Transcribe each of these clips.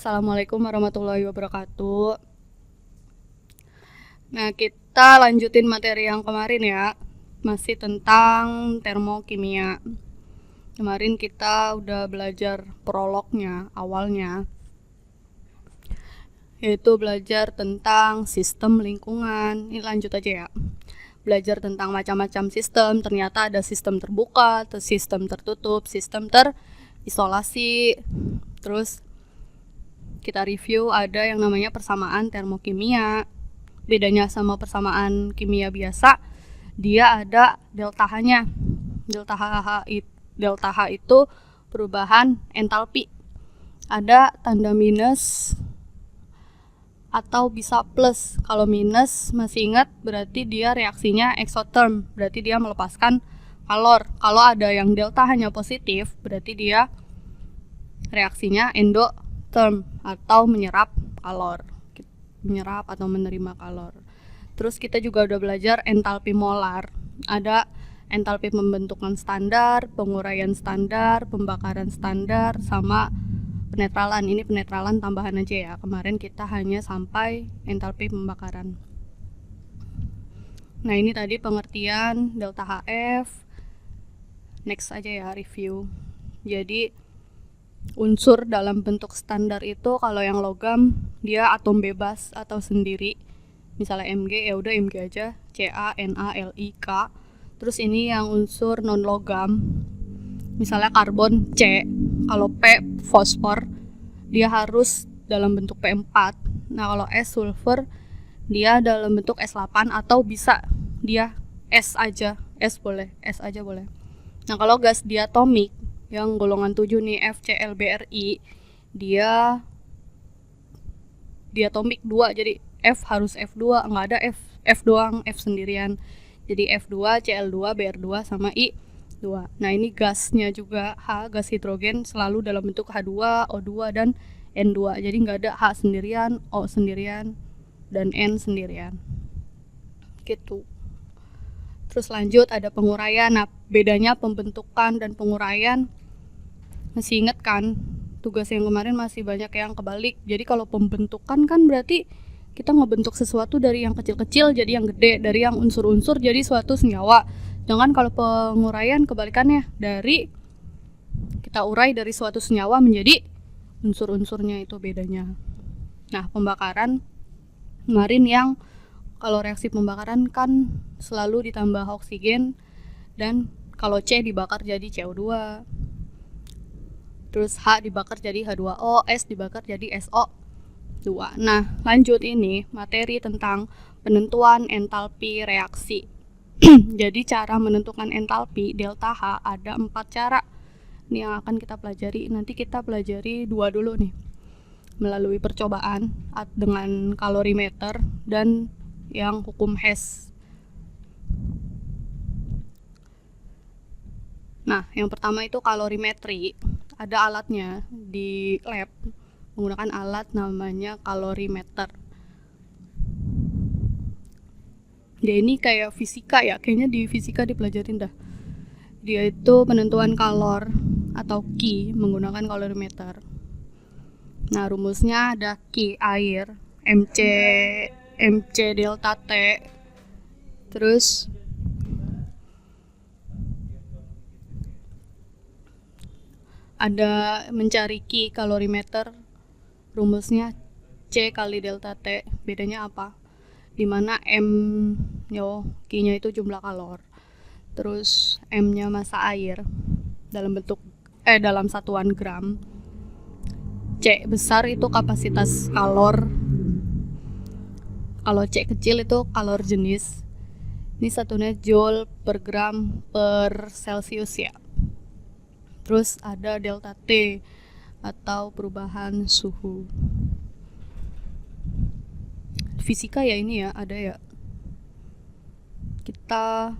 Assalamualaikum warahmatullahi wabarakatuh. Nah, kita lanjutin materi yang kemarin ya. Masih tentang termokimia. Kemarin kita udah belajar prolognya, awalnya. Yaitu belajar tentang sistem lingkungan. Ini lanjut aja ya. Belajar tentang macam-macam sistem. Ternyata ada sistem terbuka, sistem tertutup, sistem terisolasi. Terus kita review ada yang namanya persamaan termokimia. Bedanya sama persamaan kimia biasa, dia ada delta H-nya. Delta H itu perubahan entalpi. Ada tanda minus atau bisa plus. Kalau minus masih ingat berarti dia reaksinya exotherm, berarti dia melepaskan kalor. Kalau ada yang delta H-nya positif, berarti dia reaksinya endotherm atau menyerap kalor. Menyerap atau menerima kalor. Terus kita juga udah belajar entalpi molar. Ada entalpi pembentukan standar, penguraian standar, pembakaran standar, sama penetralan. Ini penetralan tambahan aja ya. Kemarin kita hanya sampai entalpi pembakaran. Nah, ini tadi pengertian delta HF. Next aja ya, review. Jadi unsur dalam bentuk standar itu kalau yang logam dia atom bebas atau sendiri. Misalnya Mg, ya udah Mg aja, Ca, Na, Li, K. Terus ini yang unsur non logam. Misalnya karbon C. Kalau P fosfor dia harus dalam bentuk P4. Nah, kalau S sulfur dia dalam bentuk S8 atau bisa dia S aja. S aja boleh. Nah, kalau gas diatomik yang golongan 7 nih FClBrI, dia diatomik 2, jadi F harus F2, nggak ada F doang, F sendirian. Jadi F2, Cl2, Br2 sama I2. Nah, ini gasnya juga H, gas hidrogen selalu dalam bentuk H2, O2 dan N2. Jadi nggak ada H sendirian, O sendirian dan N sendirian. Gitu. Terus lanjut ada penguraian. Nah, bedanya pembentukan dan penguraian masih inget kan? Tugas yang kemarin masih banyak yang kebalik. Jadi kalau pembentukan kan berarti kita ngebentuk sesuatu dari yang kecil-kecil jadi yang gede, dari yang unsur-unsur jadi suatu senyawa. Jangan kalau penguraian kebalikannya, dari kita urai dari suatu senyawa menjadi unsur-unsurnya, itu bedanya. Nah, pembakaran kemarin yang kalau reaksi pembakaran kan selalu ditambah oksigen, dan kalau C dibakar jadi CO2, terus H dibakar jadi H2O, S dibakar jadi SO2. Nah, lanjut ini materi tentang penentuan entalpi reaksi. Jadi cara menentukan entalpi delta H ada 4 cara. Ini yang akan kita pelajari. Nanti kita pelajari 2 dulu nih, melalui percobaan dengan kalorimeter dan yang hukum Hess. Nah, yang pertama itu kalorimetri. Ada alatnya di lab, menggunakan alat namanya kalorimeter. Dia ini kayak fisika ya, kayaknya di fisika dipelajarin dah. Dia itu penentuan kalor atau Q menggunakan kalorimeter. Nah, rumusnya ada Q air, MC delta T, terus ada mencari Q kalorimeter, rumusnya C kali delta T. Bedanya apa? Dimana Q-nya itu jumlah kalor, terus M-nya massa air dalam bentuk dalam satuan gram, C besar itu kapasitas kalor, kalau C kecil itu kalor jenis. Ini satunya joule per gram per celcius ya. Terus ada delta T atau perubahan suhu. Fisika ya ini ya, ada ya. Kita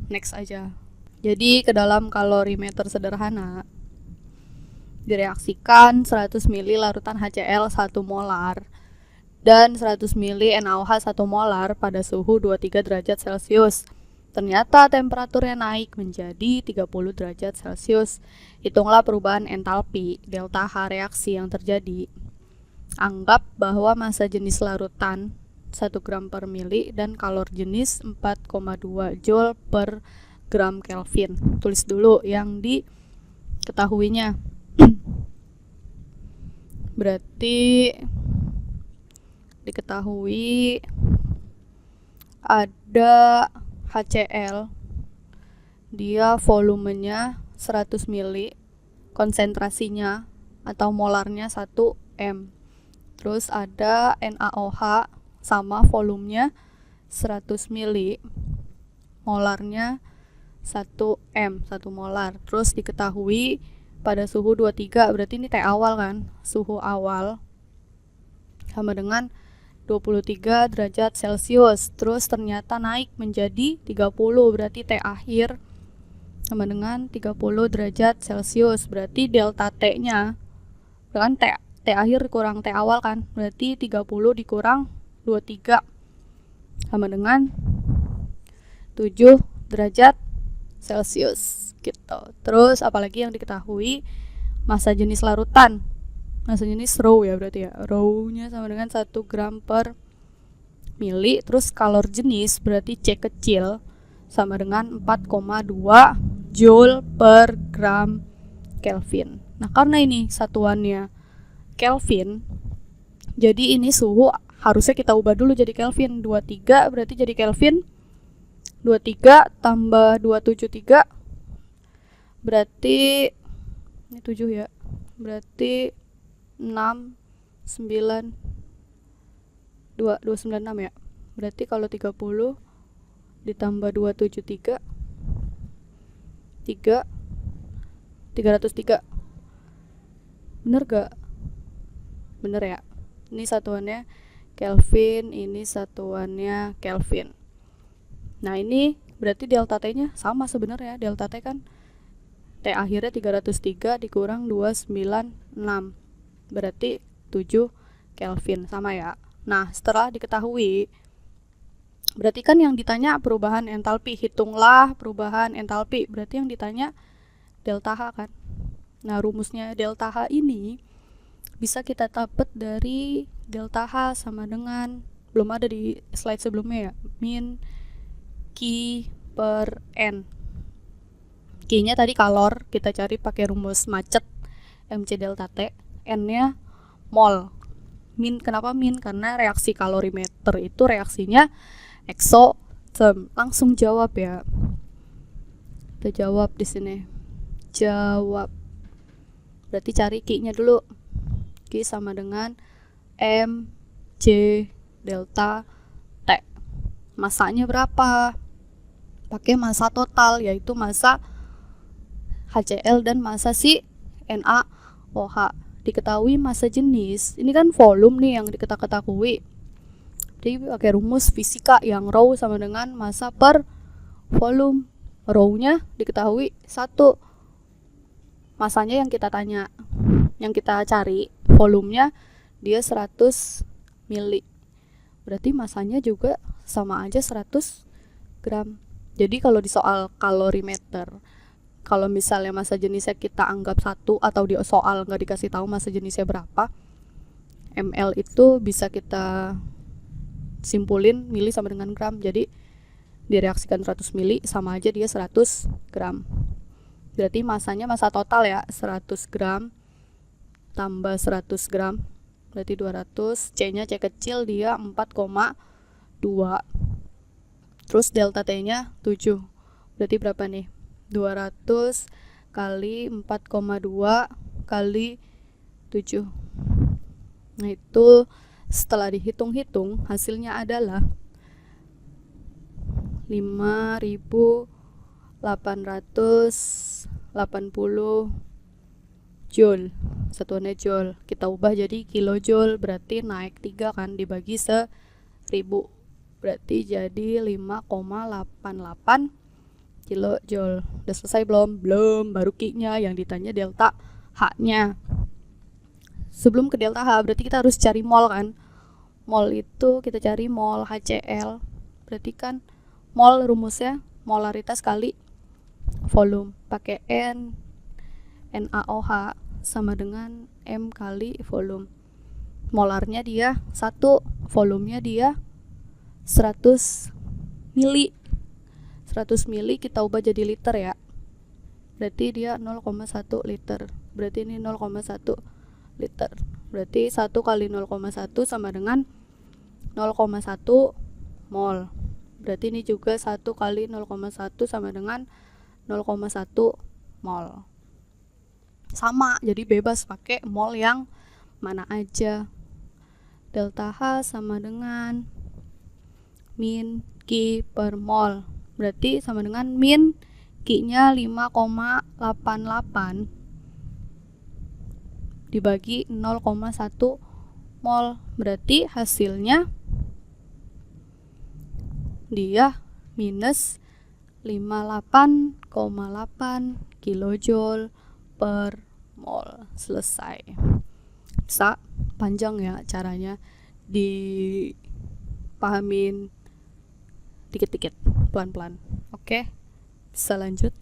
next aja. Jadi ke dalam kalorimeter sederhana direaksikan 100 ml larutan HCl 1 molar dan 100 ml NaOH 1 molar pada suhu 23 derajat Celcius. Ternyata temperaturnya naik menjadi 30 derajat Celcius. Hitunglah perubahan entalpi delta H reaksi yang terjadi. Anggap bahwa massa jenis larutan 1 gram per mili dan kalor jenis 4,2 joule per gram Kelvin. Tulis dulu yang diketahuinya. Berarti diketahui ada HCl, dia volumenya 100 mili, konsentrasinya atau molarnya 1 m. Terus ada NaOH sama volumenya 100 mili, molarnya 1 m, 1 molar. Terus diketahui pada suhu 23, berarti ini T awal kan, suhu awal sama dengan 23 derajat Celcius. Terus ternyata naik menjadi 30, berarti T akhir sama dengan 30 derajat Celcius. Berarti delta T-nya kan T akhir kurang T awal kan, berarti 30 dikurang 23 sama dengan 7 derajat Celcius gitu. Terus apalagi yang diketahui, massa jenis larutan, massa jenis rho ya, berarti ya rho-nya sama dengan 1 gram per mili. Terus kalor jenis berarti C kecil sama dengan 4,2 joule per gram Kelvin. Nah, karena ini satuannya Kelvin, jadi ini suhu harusnya kita ubah dulu jadi Kelvin. 23 berarti jadi Kelvin 23 tambah 273 berarti ini 7 ya, berarti 6 9 296 ya. Berarti kalau 30 ditambah 273 303. Bener gak? Bener ya. Ini satuannya Kelvin, ini satuannya Kelvin. Nah, ini berarti delta T-nya sama sebenarnya. Delta T kan T akhirnya 303 dikurang 296, berarti 7 Kelvin, sama ya. Nah, setelah diketahui, berarti kan yang ditanya perubahan entalpi, hitunglah perubahan entalpi, berarti yang ditanya delta H kan. Nah, rumusnya delta H ini bisa kita dapat dari delta H sama dengan, belum ada di slide sebelumnya ya, min Q per N. Q-nya tadi kalor, kita cari pakai rumus macet Mc delta T, N-nya mol. Min, kenapa min? Karena reaksi kalorimeter itu reaksinya exotherm. Langsung jawab ya. Kita jawab di sini. Jawab. Berarti cari Q-nya dulu. Q sama dengan Mc delta T. Masanya berapa? Pakai massa total, yaitu massa HCl dan massa si NaOH. Diketahui massa jenis, ini kan volume nih yang diketahui. Jadi pakai rumus fisika yang rho sama dengan massa per volume. Rho-nya diketahui 1. Massanya yang kita tanya, yang kita cari, volumenya dia 100 mili. Berarti massanya juga sama aja 100 gram. Jadi kalau di soal kalorimeter, kalau misalnya massa jenisnya kita anggap 1 atau di soal nggak dikasih tahu massa jenisnya berapa, ml itu bisa kita simpulin mili sama dengan gram. Jadi direaksikan 100 mili sama aja dia 100 gram. Berarti massanya massa total ya, 100 gram tambah 100 gram berarti 200. C-nya C kecil, dia 4,2. Terus delta T-nya 7. Berarti berapa nih? 200 kali 4,2 kali 7. Nah, itu setelah dihitung-hitung hasilnya adalah 5.880 joule. Satuannya joule. Kita ubah jadi kilojoule, berarti naik 3 kan, dibagi 1000. Berarti jadi 5,88 kilojoule. Udah selesai belum? Belum, baru Q-nya yang ditanya delta H-nya. Sebelum ke delta H, berarti kita harus cari mol kan. Mol itu kita cari mol HCl. Berarti kan mol rumusnya molaritas kali volume. Pakai NaOH sama dengan M kali volume. molarnya dia 1, volumenya dia 100 mili. 100 mili kita ubah jadi liter ya. Berarti dia 0,1 liter. Berarti ini 0,1 liter. Berarti 1 kali 0,1 sama dengan 0,1 mol. Berarti ini juga 1 kali 0,1 sama dengan 0,1 mol. Sama, jadi bebas pakai mol yang mana aja. Delta H sama dengan min Q per mol. Berarti sama dengan min Q-nya 5,88 dibagi 0,1 mol. Berarti hasilnya dia minus 58,8 kilojoule per mol. Selesai. Bisa panjang ya caranya, dipahamin dikit-dikit, pelan-pelan. Oke, bisa lanjut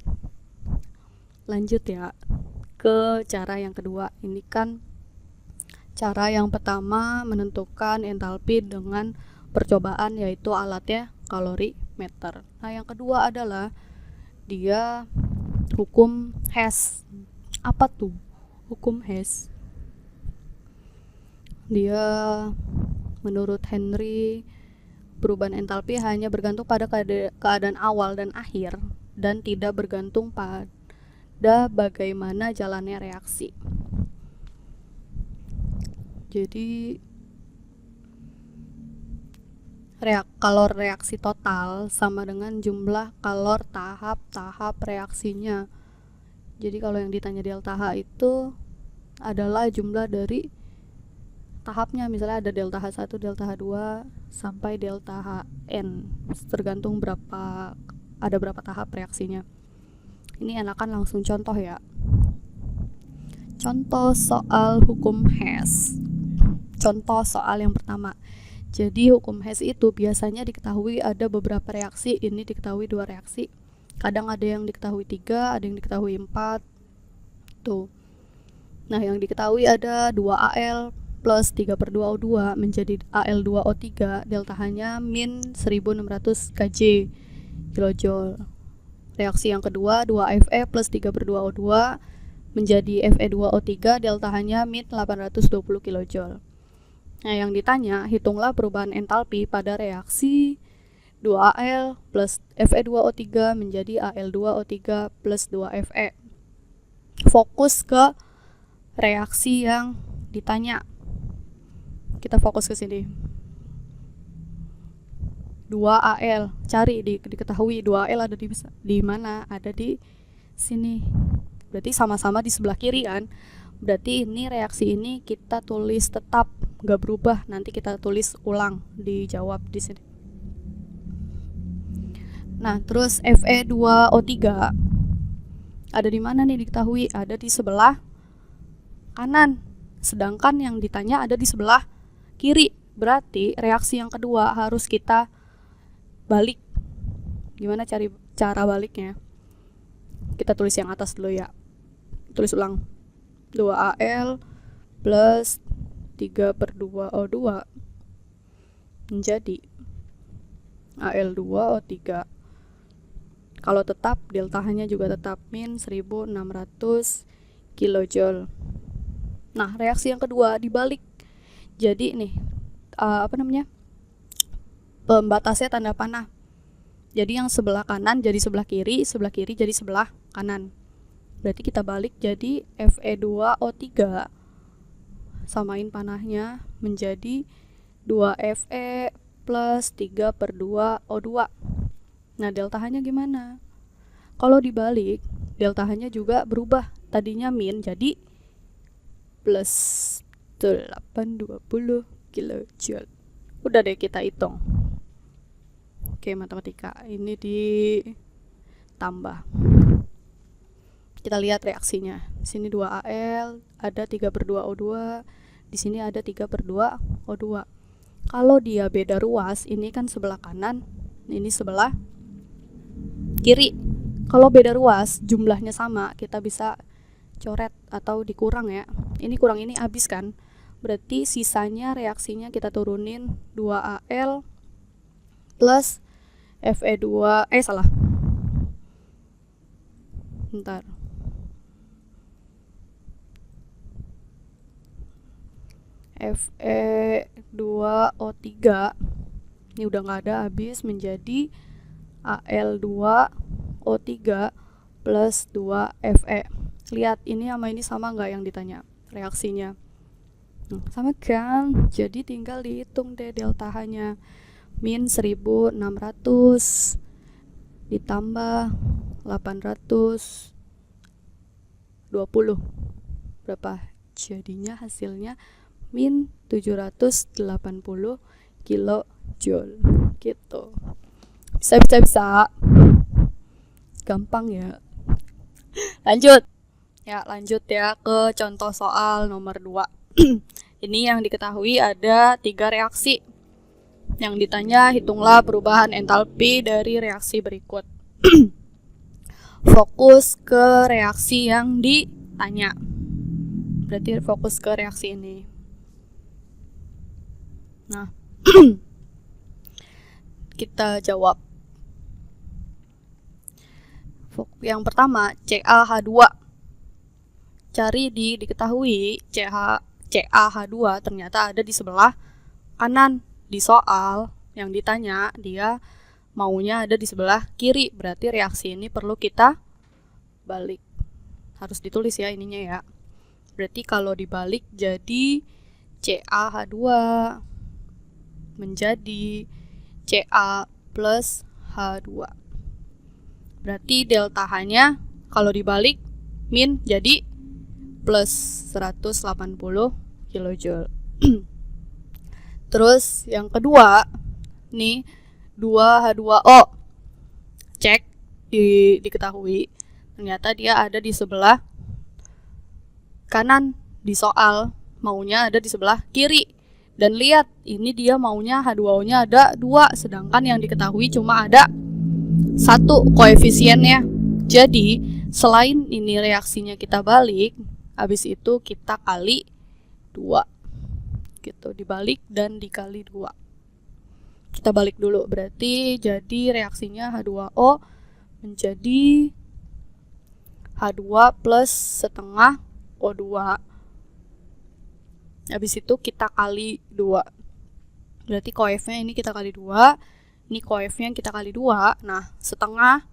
ya ke cara yang kedua. Ini kan cara yang pertama menentukan entalpi dengan percobaan, yaitu alatnya kalorimeter. Nah, yang kedua adalah dia hukum Hess. Apa tuh hukum Hess? Dia menurut Henry, perubahan entalpi hanya bergantung pada keadaan awal dan akhir dan tidak bergantung pada bagaimana jalannya reaksi. Jadi kalor reaksi total sama dengan jumlah kalor tahap-tahap reaksinya. Jadi kalau yang ditanya delta H itu adalah jumlah dari tahapnya. Misalnya ada delta H1, delta H2 sampai delta Hn, tergantung ada berapa tahap reaksinya. Ini enakan langsung contoh ya. Contoh soal hukum Hess. Contoh soal yang pertama. Jadi hukum Hess itu biasanya diketahui ada beberapa reaksi. Ini diketahui 2 reaksi. Kadang ada yang diketahui 3, ada yang diketahui 4. Tuh. Nah, yang diketahui ada 2Al plus 3/2O2 menjadi Al2O3, delta H-nya min 1600 kJ kilojoule. Reaksi yang kedua 2Fe plus 3/2O2 menjadi Fe2O3, delta H-nya min 820 kilojoule. Nah, yang ditanya, hitunglah perubahan entalpi pada reaksi 2Al plus Fe2O3 menjadi Al2O3 plus 2Fe. Fokus ke reaksi yang ditanya. Kita fokus ke sini. 2Al, cari diketahui 2Al ada di mana? Ada di sini. Berarti sama-sama di sebelah kiri kan? Berarti ini reaksi ini kita tulis tetap, nggak berubah. Nanti kita tulis ulang, dijawab di sini. Nah, terus Fe2O3 ada di mana nih diketahui? Ada di sebelah kanan. Sedangkan yang ditanya ada di sebelah kiri. Berarti reaksi yang kedua harus kita balik. Gimana cara baliknya? Kita tulis yang atas dulu ya. Tulis ulang. 2Al plus 3/2O2 menjadi Al2O3. Kalau tetap, delta H-nya juga tetap min 1600 kilojoule. Nah, reaksi yang kedua dibalik. Jadi nih, pembatasnya tanda panah. Jadi yang sebelah kanan jadi sebelah kiri jadi sebelah kanan. Berarti kita balik jadi Fe2O3 samain panahnya menjadi 2Fe plus 3/2O2. Nah, delta H-nya gimana? Kalau dibalik, delta H-nya juga berubah. Tadinya min jadi plus 820 kilojoule. Udah deh, kita hitung. Oke, matematika. Ini ditambah. Kita lihat reaksinya. Di sini 2Al, ada 3/2O2, di sini ada 3/2O2. Kalau dia beda ruas, ini kan sebelah kanan, ini sebelah kiri. Kalau beda ruas, jumlahnya sama, kita bisa coret atau dikurang ya. Ini kurang ini habis kan. Berarti sisanya reaksinya kita turunin 2Al plus Fe2 bentar. Fe2O3 ini udah nggak ada, habis menjadi Al2O3 plus 2Fe. Lihat ini sama ini sama nggak yang ditanya reaksinya? Sama kan? Jadi tinggal dihitung deh delta H-nya. Min 1600 ditambah 820 berapa? Jadinya hasilnya min 780 kilojoule gitu. Bisa. Gampang ya. Lanjut ya ke contoh soal nomor 2. Ini yang diketahui ada 3 reaksi. Yang ditanya, hitunglah perubahan entalpi dari reaksi berikut. Fokus ke reaksi yang ditanya. Berarti fokus ke reaksi ini. Nah, kita jawab. Yang pertama, CaH2. Cari diketahui CaH2 ternyata ada di sebelah kanan. Di soal yang ditanya, dia maunya ada di sebelah kiri. Berarti reaksi ini perlu kita balik. Harus ditulis ya ininya ya. Berarti kalau dibalik jadi CaH2 menjadi Ca plus H2. Berarti delta H-nya kalau dibalik min jadi plus 180 kilojoule. Terus yang kedua, nih 2H2O. Cek diketahui ternyata dia ada di sebelah kanan. Di soal maunya ada di sebelah kiri. Dan lihat, ini dia maunya H2O-nya ada 2, sedangkan yang diketahui cuma ada 1 koefisiennya. Jadi, selain ini reaksinya kita balik, habis itu kita kali 2. Gitu, dibalik dan dikali 2. Kita balik dulu, berarti jadi reaksinya H2O menjadi H2 plus setengah O2. Habis itu kita kali 2. Berarti koefnya ini kita kali 2. Ini koefnya kita kali 2. Nah, setengah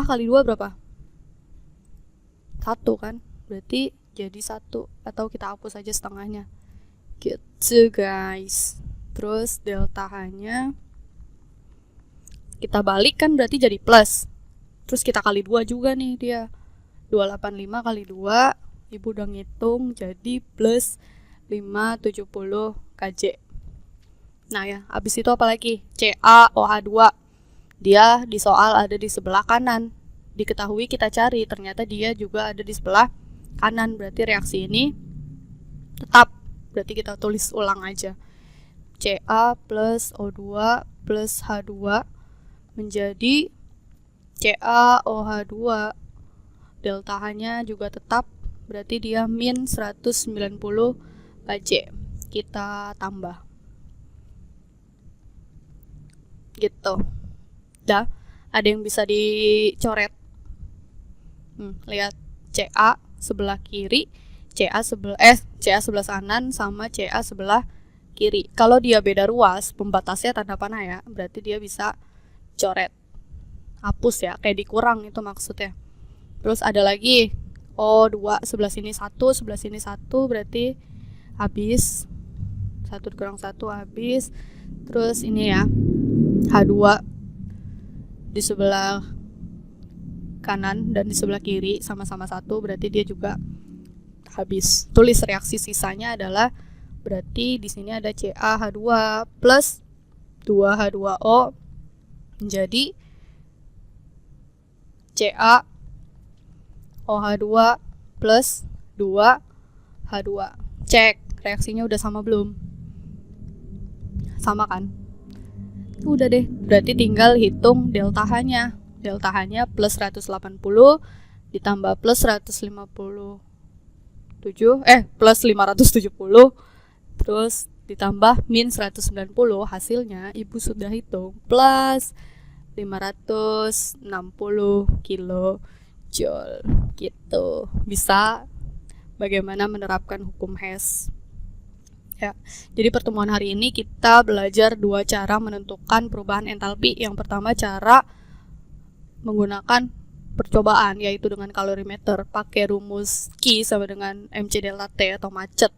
kali 2 berapa? 1 kan? Berarti jadi 1. Atau kita hapus aja setengahnya. Gitu guys. Terus delta H-nya kita balik kan berarti jadi plus. Terus kita kali 2 juga nih dia. 285 kali 2. Ibu udah ngitung jadi plus 570 kJ. Nah ya, habis itu apa lagi? CaOH2. Dia di soal ada di sebelah kanan. Diketahui kita cari, ternyata dia juga ada di sebelah kanan. Berarti reaksi ini tetap. Berarti kita tulis ulang aja. Ca plus O2 plus H2 menjadi CaOH2. Delta H-nya juga tetap. Berarti dia min 190 kJ. Kita tambah. Gitu. Dah, ada yang bisa dicoret. Lihat Ca sebelah kiri, Ca sebelah kanan sama Ca sebelah kiri. Kalau dia beda ruas, pembatasnya tanda panah ya, berarti dia bisa coret. Hapus ya, kayak dikurang itu maksudnya. Terus ada lagi O2 sebelah sini 1, sebelah sini 1, berarti habis 1 dikurang 1 habis. Terus ini ya H2 di sebelah kanan dan di sebelah kiri sama-sama 1, berarti dia juga habis. Tulis reaksi sisanya adalah berarti di sini ada CaH2 plus 2H2O menjadi CaOH2 plus 2H2. Cek reaksinya udah sama belum? Sama kan? Udah deh, berarti tinggal hitung delta H-nya. Delta H-nya plus 180 ditambah plus 157 plus 570 terus ditambah min 190, hasilnya ibu sudah hitung plus 560 kilojoule gitu. Bisa bagaimana menerapkan hukum Hess ya. Jadi pertemuan hari ini kita belajar dua cara menentukan perubahan entalpi. Yang pertama cara menggunakan percobaan, yaitu dengan kalorimeter pakai rumus Q sama dengan mc delta T atau macet.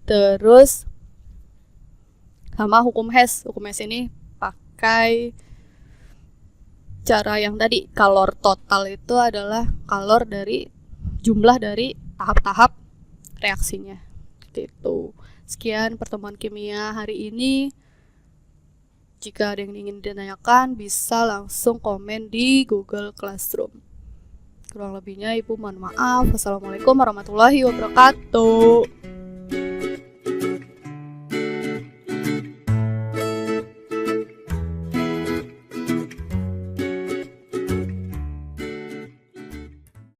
Terus sama hukum Hess. Hukum Hess ini pakai cara yang tadi, kalor total itu adalah kalor dari jumlah dari tahap-tahap reaksinya. Itu. Sekian pertemuan kimia hari ini. Jika ada yang ingin ditanyakan, bisa langsung komen di Google Classroom. Kurang lebihnya Ibu mohon maaf. Wassalamualaikum warahmatullahi wabarakatuh.